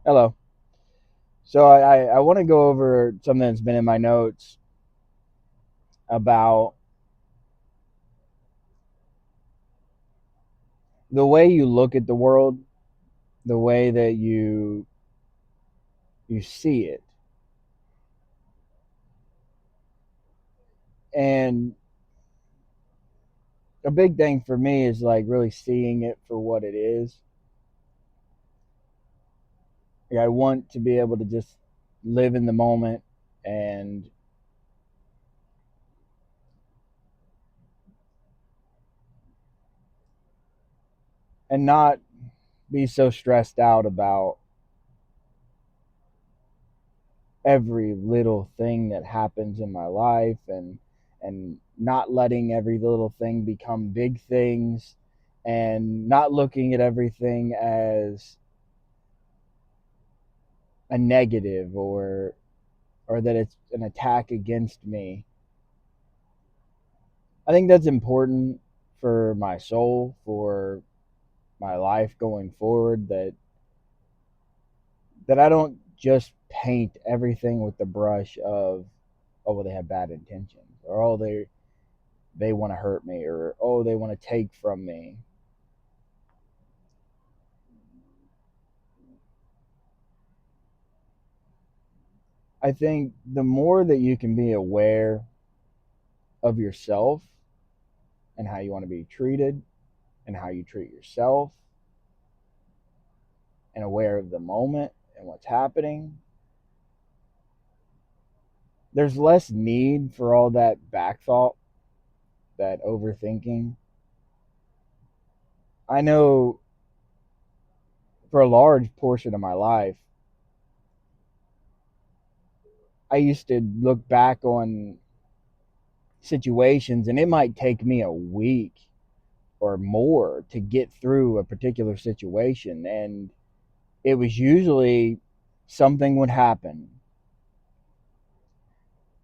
Hello. So I want to go over something that's been in my notes about the way you look at the world, the way that you see it. And a big thing for me is like really seeing it for what it is. Like I want to be able to just live in the moment and not be so stressed out about every little thing that happens in my life and not letting every little thing become big things and not looking at everything as a negative or that it's an attack against me. I think that's important for my soul, for my life going forward, that I don't just paint everything with the brush of, oh well, they have bad intentions, or oh they want to hurt me, or oh they want to take from me. I think the more that you can be aware of yourself and how you want to be treated and how you treat yourself and aware of the moment and what's happening, there's less need for all that back thought, that overthinking. I know for a large portion of my life, I used to look back on situations and it might take me a week or more to get through a particular situation. And it was usually something would happen.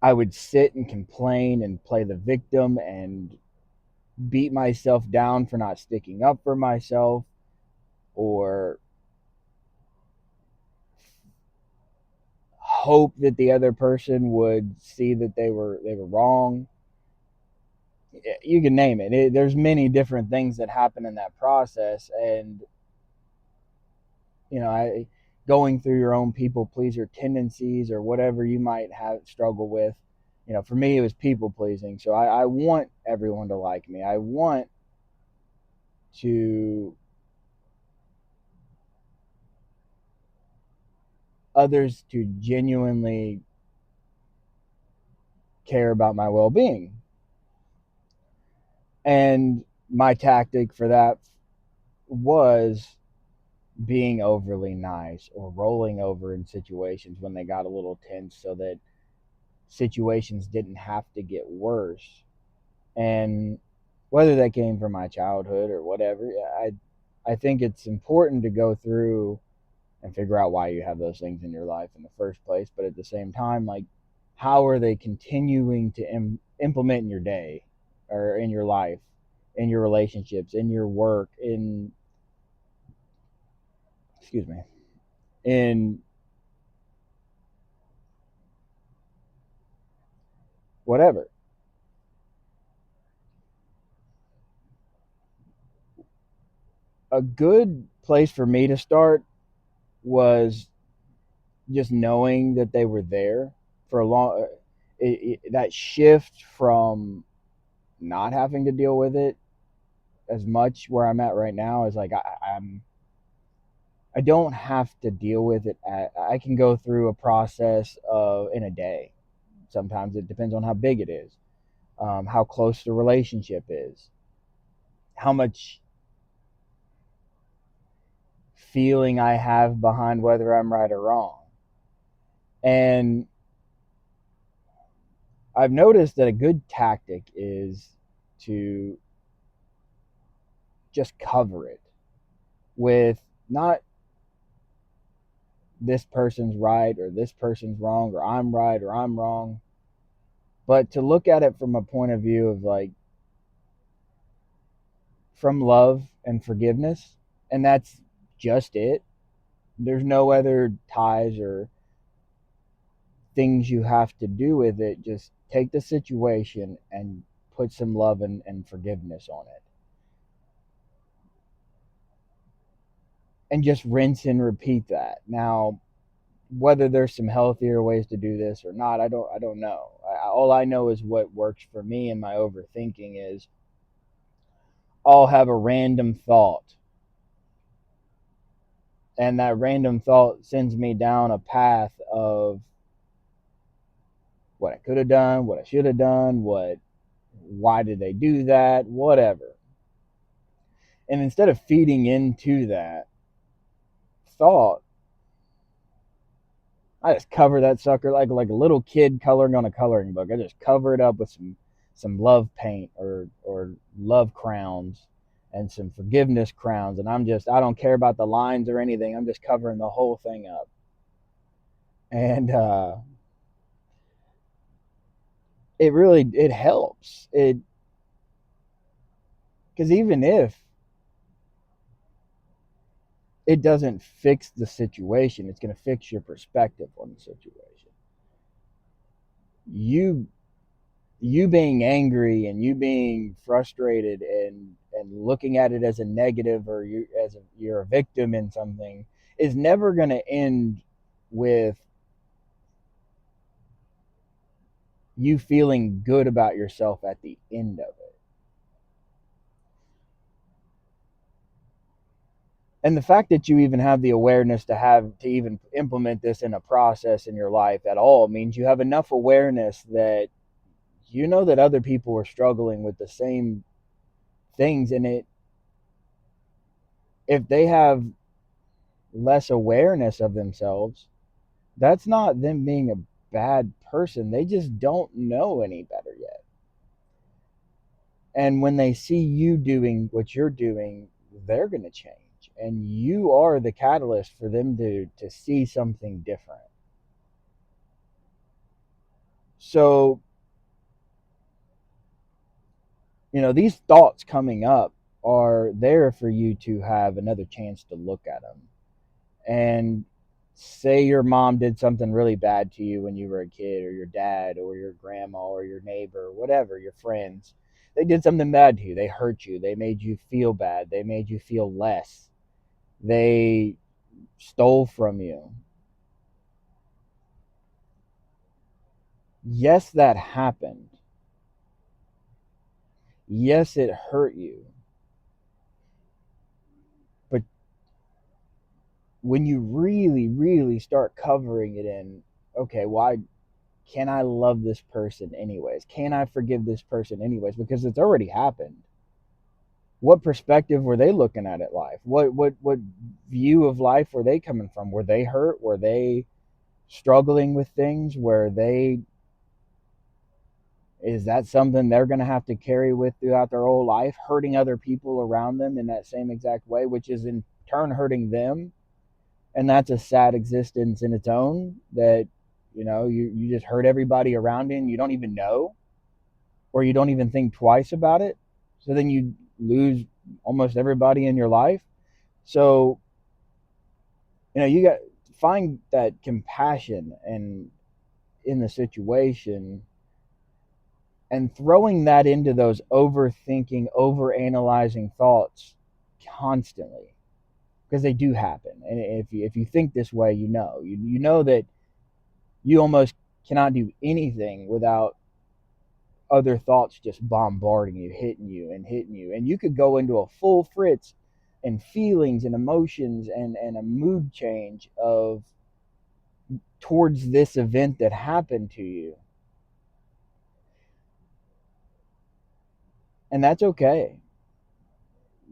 I would sit and complain and play the victim and beat myself down for not sticking up for myself, or hope that the other person would see that they were wrong. You can name there's many different things that happen in that process. And I going through your own people pleaser tendencies or whatever you might have struggle with. For me it was people pleasing. So I want everyone to like me. I want to others to genuinely care about my well-being. And my tactic for that was being overly nice or rolling over in situations when they got a little tense so that situations didn't have to get worse. And whether that came from my childhood or whatever, I think it's important to go through and figure out why you have those things in your life in the first place. But at the same time, like, how are they continuing to implement in your day or in your life, in your relationships, in your work, in, excuse me, in whatever. A good place for me to start was just knowing that they were there for a long, that shift from not having to deal with it as much where I'm at right now is like I don't have to deal with it. I can go through a process of in a day. Sometimes it depends on how big it is, how close the relationship is, how much feeling I have behind whether I'm right or wrong. And I've noticed that a good tactic is to just cover it with not this person's right or this person's wrong or I'm right or I'm wrong, but to look at it from a point of view of like from love and forgiveness. And that's just it. There's no other ties or things you have to do with it. Just take the situation and put some love and forgiveness on it. And just rinse and repeat that. Now, whether there's some healthier ways to do this or not, I don't know. All I know is what works for me and my overthinking is I'll have a random thought, and that random thought sends me down a path of what I could have done, what I should have done, why did they do that, whatever. And instead of feeding into that thought, I just cover that sucker like a little kid coloring on a coloring book. I just cover it up with some love paint or love crowns and some forgiveness crowns, and I don't care about the lines or anything. I'm just covering the whole thing up. And it helps. It Because even if it doesn't fix the situation, it's going to fix your perspective on the situation. You you being angry and you being frustrated and looking at it as a negative, or you're a victim in something, is never going to end with you feeling good about yourself at the end of it. And the fact that you even have the awareness to even implement this in a process in your life at all means you have enough awareness that you know that other people are struggling with the same things, and it if they have less awareness of themselves, that's not them being a bad person. They just don't know any better yet. And when they see you doing what you're doing, they're going to change. And you are the catalyst for them to see something different. So, these thoughts coming up are there for you to have another chance to look at them. And say your mom did something really bad to you when you were a kid, or your dad, or your grandma, or your neighbor, whatever, your friends. They did something bad to you. They hurt you. They made you feel bad. They made you feel less. They stole from you. Yes, that happened. Yes, it hurt you. But when you really, really start covering it in, okay, why can I love this person anyways? Can I forgive this person anyways? Because it's already happened. What perspective were they looking at life? What view of life were they coming from? Were they hurt? Were they struggling with things? Were they Is that something they're going to have to carry with throughout their whole life, hurting other people around them in that same exact way, which is in turn hurting them? And that's a sad existence in its own, that you just hurt everybody around you and you don't even know, or you don't even think twice about it. So then you lose almost everybody in your life. So you got to find that compassion and in the situation, and throwing that into those overthinking, overanalyzing thoughts constantly, because they do happen. And if you think this way, you know that you almost cannot do anything without other thoughts just bombarding you, hitting you, and you could go into a full fritz and feelings and emotions and a mood change of towards this event that happened to you. And that's okay.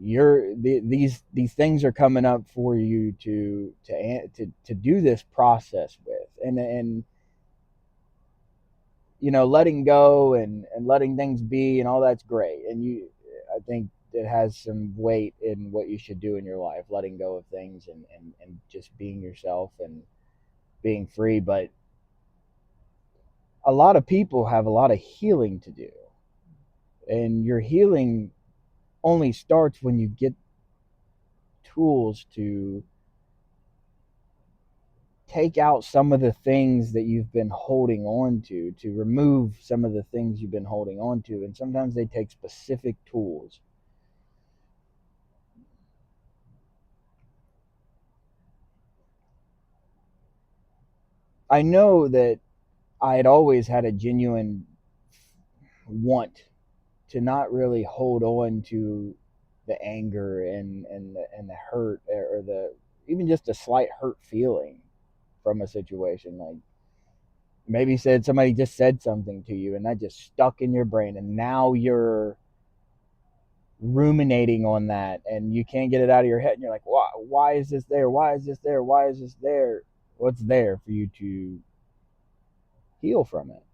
These things are coming up for you to do this process with, and letting go and letting things be and all that's great. And I think it has some weight in what you should do in your life, letting go of things and just being yourself and being free. But a lot of people have a lot of healing to do, and your healing only starts when you get tools to take out some of the things that you've been holding on to remove some of the things you've been holding on to. And sometimes they take specific tools. I know that I had always had a genuine want to not really hold on to the anger and the hurt, or the even just a slight hurt feeling from a situation. Like maybe somebody just said something to you and that just stuck in your brain, and now you're ruminating on that and you can't get it out of your head, and you're like, why is this there, why is this there, why is this there? What's there for you to heal from it?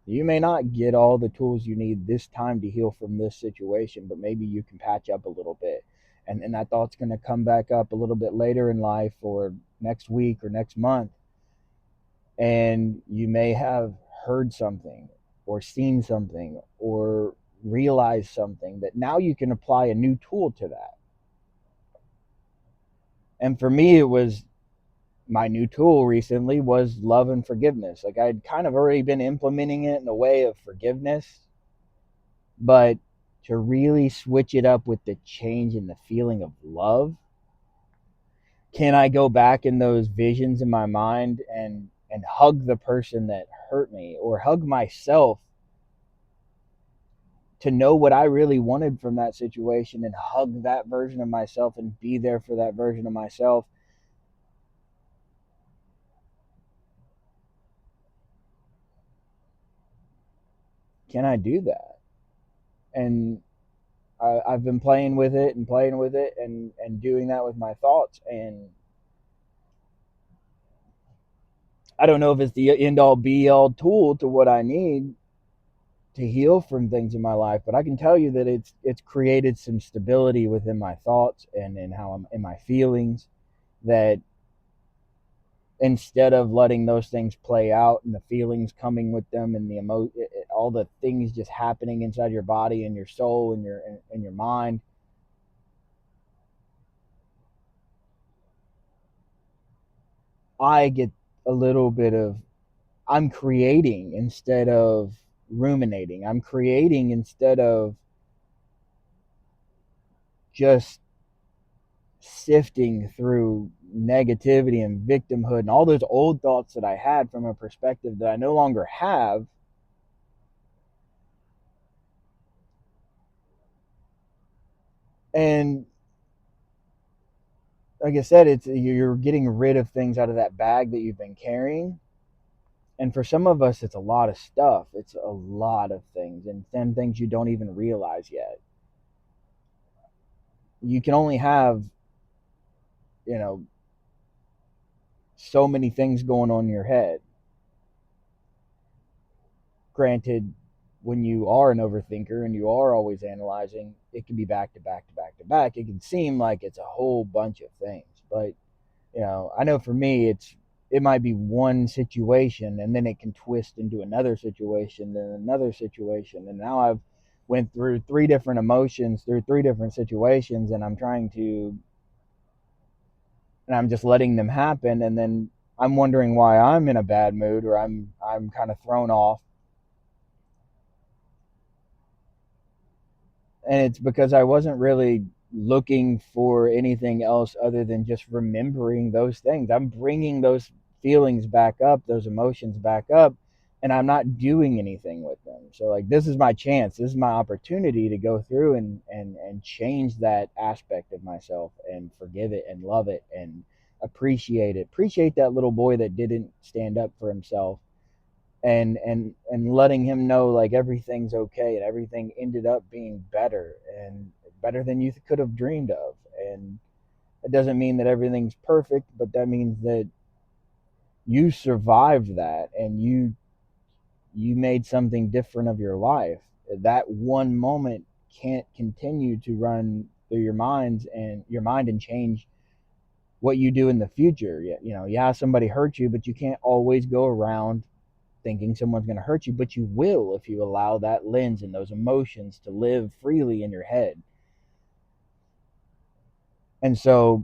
You may not get all the tools you need this time to heal from this situation, but maybe you can patch up a little bit. And that thought's going to come back up a little bit later in life, or next week or next month. And you may have heard something or seen something or realized something that now you can apply a new tool to that. And for me, it was my new tool recently was love and forgiveness. Like I'd kind of already been implementing it in the way of forgiveness, but to really switch it up with the change in the feeling of love, can I go back in those visions in my mind and hug the person that hurt me, or hug myself to know what I really wanted from that situation, and hug that version of myself and be there for that version of myself? Can I do that? And I've been playing with it and playing with it and doing that with my thoughts. And I don't know if it's the end all be all tool to what I need to heal from things in my life, but I can tell you that it's created some stability within my thoughts and in how I'm in my feelings, that instead of letting those things play out and the feelings coming with them and all the things just happening inside your body and your soul and your mind, I get a little bit of, I'm creating instead of ruminating. I'm creating instead of just sifting through negativity and victimhood and all those old thoughts that I had from a perspective that I no longer have. And like I said, it's you're getting rid of things out of that bag that you've been carrying. And for some of us, it's a lot of stuff. It's a lot of things, and some things you don't even realize yet. You can only have, you know, so many things going on in your head. Granted, when you are an overthinker and you are always analyzing, it can be back to back to back to back. It can seem like it's a whole bunch of things, but I know for me, it might be one situation, and then it can twist into another situation, then another situation, and now I've went through three different emotions through three different situations, and I'm just letting them happen, and then I'm wondering why I'm in a bad mood, or I'm kind of thrown off. And it's because I wasn't really looking for anything else other than just remembering those things. I'm bringing those feelings back up, those emotions back up, and I'm not doing anything with them. So like, this is my chance, this is my opportunity to go through and change that aspect of myself and forgive it and love it and appreciate that little boy that didn't stand up for himself, and letting him know like everything's okay and everything ended up being better and better than you could have dreamed of. And it doesn't mean that everything's perfect, but that means that you survived that, and you made something different of your life. That one moment can't continue to run through your mind and change what you do in the future. Yeah, somebody hurt you, but you can't always go around thinking someone's going to hurt you, but you will if you allow that lens and those emotions to live freely in your head. And so,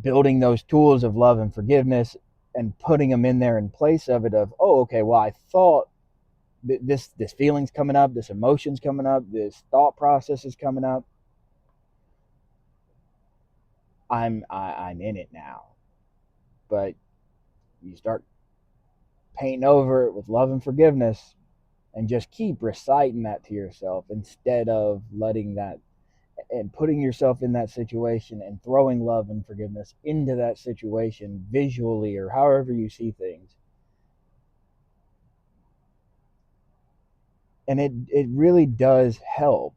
building those tools of love and forgiveness and putting them in there in place of it of, oh, okay, well, I thought this feeling's coming up, this emotion's coming up, this thought process is coming up. I'm in it now. But you start painting over it with love and forgiveness, and just keep reciting that to yourself instead of letting that and putting yourself in that situation and throwing love and forgiveness into that situation visually or however you see things. And it really does help.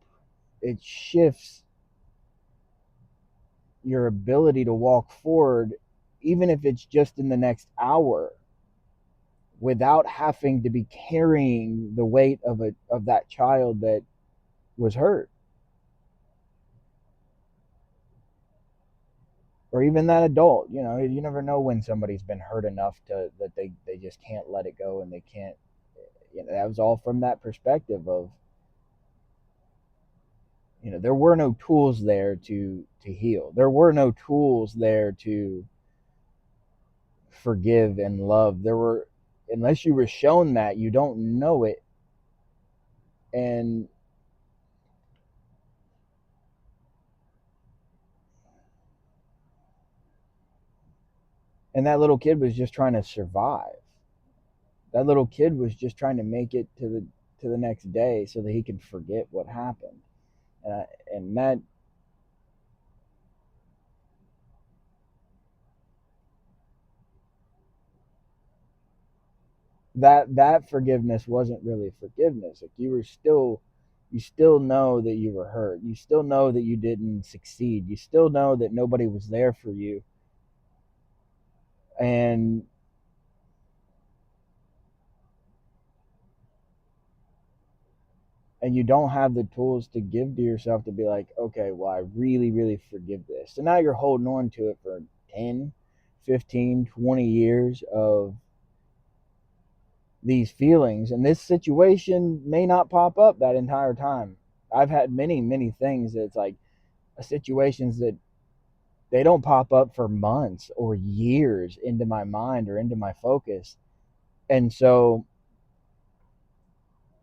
It shifts your ability to walk forward, even if it's just in the next hour, without having to be carrying the weight of that child that was hurt, or even that adult. You never know when somebody's been hurt enough to that they just can't let it go, and they can't. That was all from that perspective of, there were no tools there to heal. There were no tools there to forgive and love. There were, unless you were shown that, you don't know it. And that little kid was just trying to survive. That little kid was just trying to make it to the next day so that he could forget what happened. And that forgiveness wasn't really forgiveness. Like, you still know that you were hurt. You still know that you didn't succeed. You still know that nobody was there for you. And you don't have the tools to give to yourself to be like, okay, well, I really, really forgive this. So now you're holding on to it for 10, 15, 20 years of these feelings. And this situation may not pop up that entire time. I've had many, many things that's like situations that they don't pop up for months or years into my mind or into my focus. And so,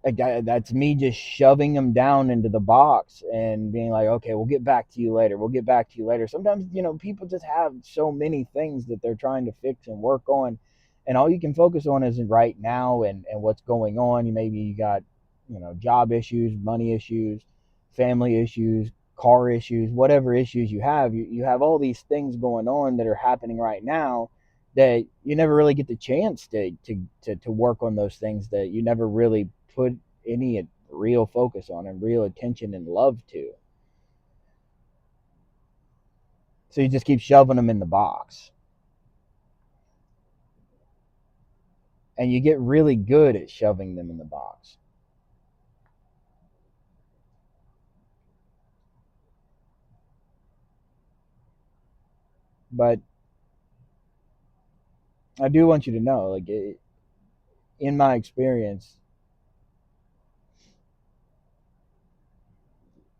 like, that's me just shoving them down into the box and being like, okay, we'll get back to you later. We'll get back to you later. Sometimes, people just have so many things that they're trying to fix and work on. And all you can focus on is right now and what's going on. Maybe you got, job issues, money issues, family issues, car issues, whatever issues you have. You have all these things going on that are happening right now that you never really get the chance to work on those things that you never really put any real focus on and real attention and love to. So you just keep shoving them in the box. And you get really good at shoving them in the box. But I do want you to know, like, in my experience,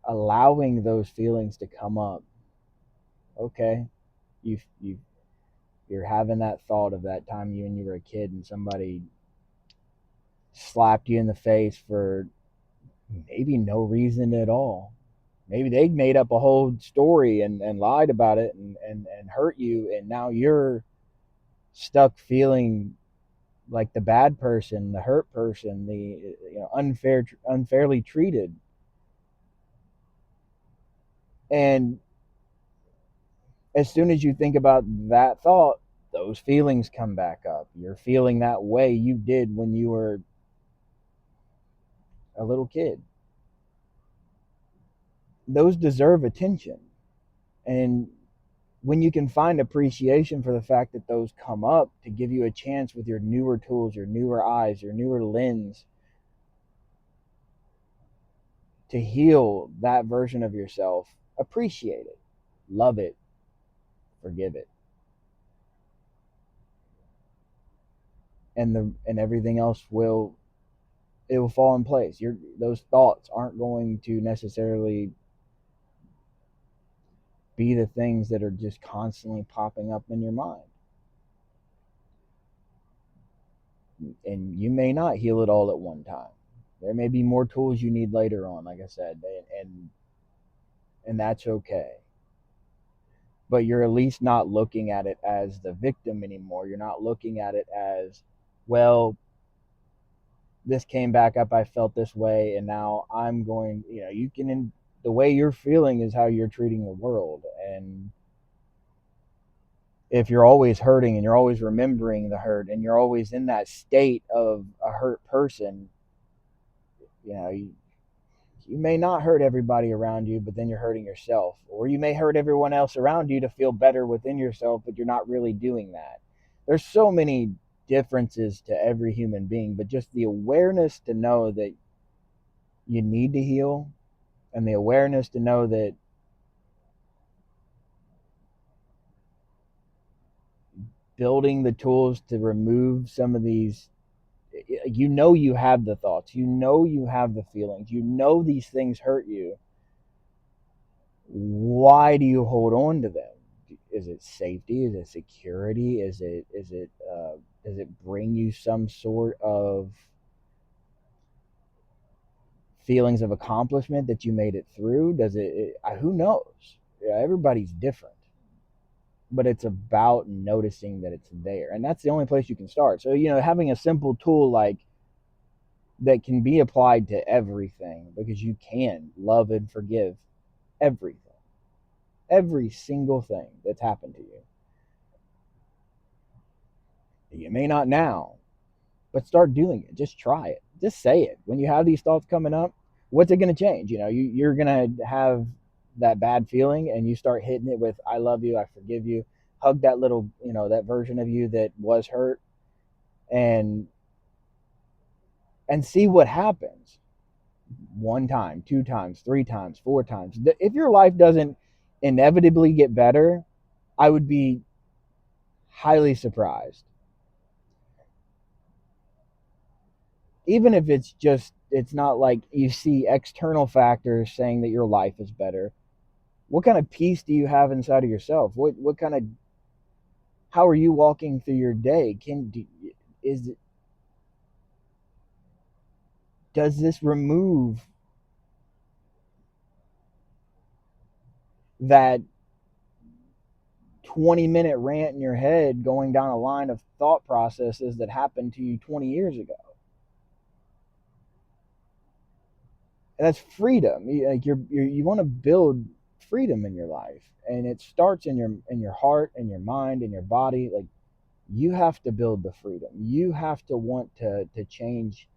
allowing those feelings to come up. Okay, you you're having that thought of that time when you were a kid and somebody slapped you in the face for maybe no reason at all. Maybe they made up a whole story and lied about it and hurt you, and now you're stuck feeling like the bad person, the hurt person, the unfairly treated. And as soon as you think about that thought, those feelings come back up. You're feeling that way you did when you were a little kid. Those deserve attention. And when you can find appreciation for the fact that those come up to give you a chance with your newer tools, your newer eyes, your newer lens to heal that version of yourself, appreciate it, love it, forgive it. And everything else will fall in place. Those thoughts aren't going to necessarily be the things that are just constantly popping up in your mind. And you may not heal it all at one time. There may be more tools you need later on, like I said, and that's okay. But you're at least not looking at it as the victim anymore. You're not looking at it as, well, this came back up, I felt this way, and now I'm going, you can, the way you're feeling is how you're treating the world. And if you're always hurting and you're always remembering the hurt and you're always in that state of a hurt person, you may not hurt everybody around you, but then you're hurting yourself. Or you may hurt everyone else around you to feel better within yourself, but you're not really doing that. There's so many differences to every human being, but just the awareness to know that you need to heal, and the awareness to know that building the tools to remove some of these, you have the thoughts, you have the feelings, these things hurt you. Why do you hold on to them? Is it safety? Is it security? Does it bring you some sort of feelings of accomplishment that you made it through? Does who knows? Yeah, everybody's different, but it's about noticing that it's there, and that's the only place you can start. So having a simple tool like that can be applied to everything, because you can love and forgive everything, every single thing that's happened to you. You may not now, but start doing it. Just try it. Just say it. When you have these thoughts coming up, what's it going to change? You're going to have that bad feeling, and you start hitting it with, I love you, I forgive you. Hug that little, that version of you that was hurt, and see what happens. One time, two times, three times, four times. If your life doesn't inevitably get better, I would be highly surprised. Even if it's not like you see external factors saying that your life is better. What kind of peace do you have inside of yourself? What kind of, how are you walking through your day? Is does this remove that 20-minute rant in your head going down a line of thought processes that happened to you 20 years ago? And that's freedom. You want to build freedom in your life, and it starts in your heart and your mind and your body. Like, you have to build the freedom. You have to want to change,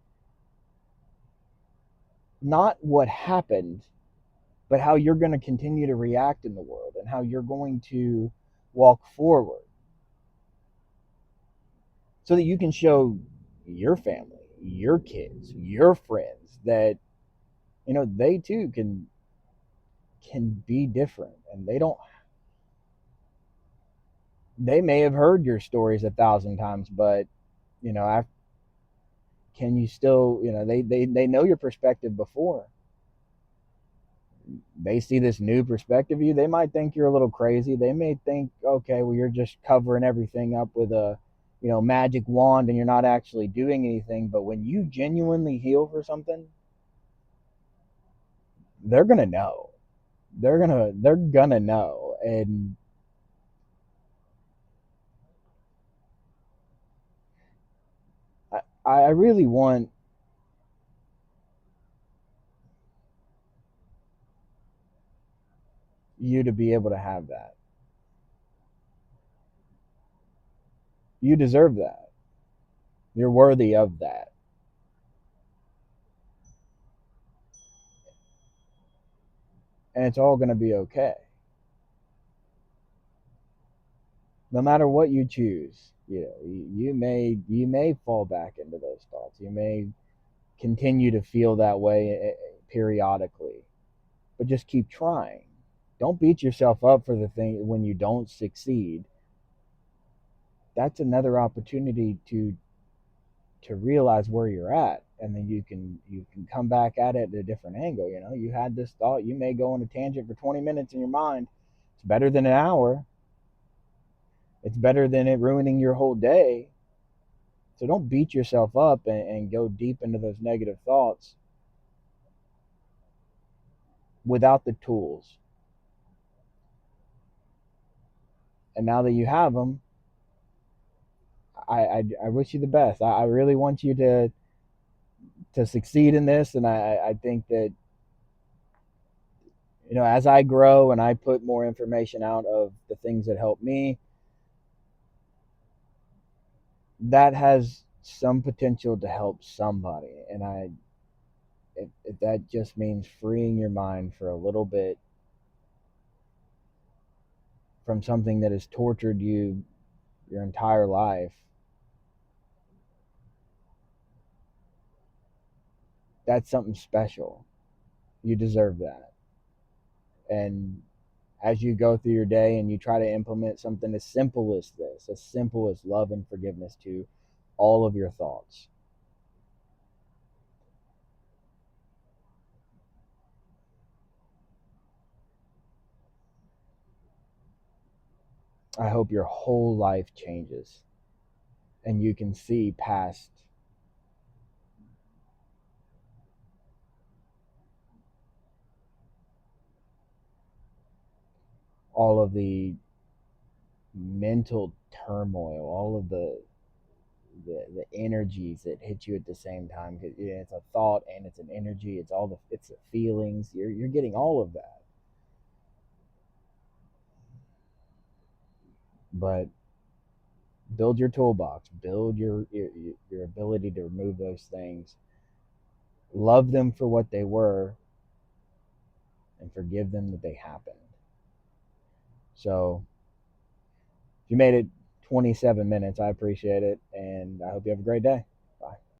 not what happened, but how you're going to continue to react in the world and how you're going to walk forward, so that you can show your family, your kids, your friends that they too can be different, and they may have heard your stories 1,000 times, but I can you still, they know your perspective before. They see this new perspective of you. They might think you're a little crazy. They may think, okay, well, you're just covering everything up with a magic wand, and you're not actually doing anything. But when you genuinely heal for something, they're gonna know. They're gonna know. And I really want you to be able to have that. You deserve that. You're worthy of that. And it's all going to be okay. No matter what you choose, you may fall back into those thoughts. You may continue to feel that way periodically, but just keep trying. Don't beat yourself up for the thing when you don't succeed. That's another opportunity to realize where you're at, and then you can come back at it at a different angle. You had this thought, you may go on a tangent for 20 minutes in your mind. It's better than an hour. It's better than it ruining your whole day. So don't beat yourself up and go deep into those negative thoughts without the tools. And now that you have them, I wish you the best. I really want you to succeed in this, and I think that, as I grow and I put more information out of the things that help me, that has some potential to help somebody. And if that just means freeing your mind for a little bit from something that has tortured you your entire life, that's something special. You deserve that. And as you go through your day and you try to implement something as simple as this, as simple as love and forgiveness to all of your thoughts, I hope your whole life changes and you can see past all of the mental turmoil, all of the energies that hit you at the same time. Because it's a thought and it's an energy. It's the feelings. You're getting all of that. But build your toolbox. Build your ability to remove those things. Love them for what they were, and forgive them that they happened. So if you made it 27 minutes, I appreciate it, and I hope you have a great day.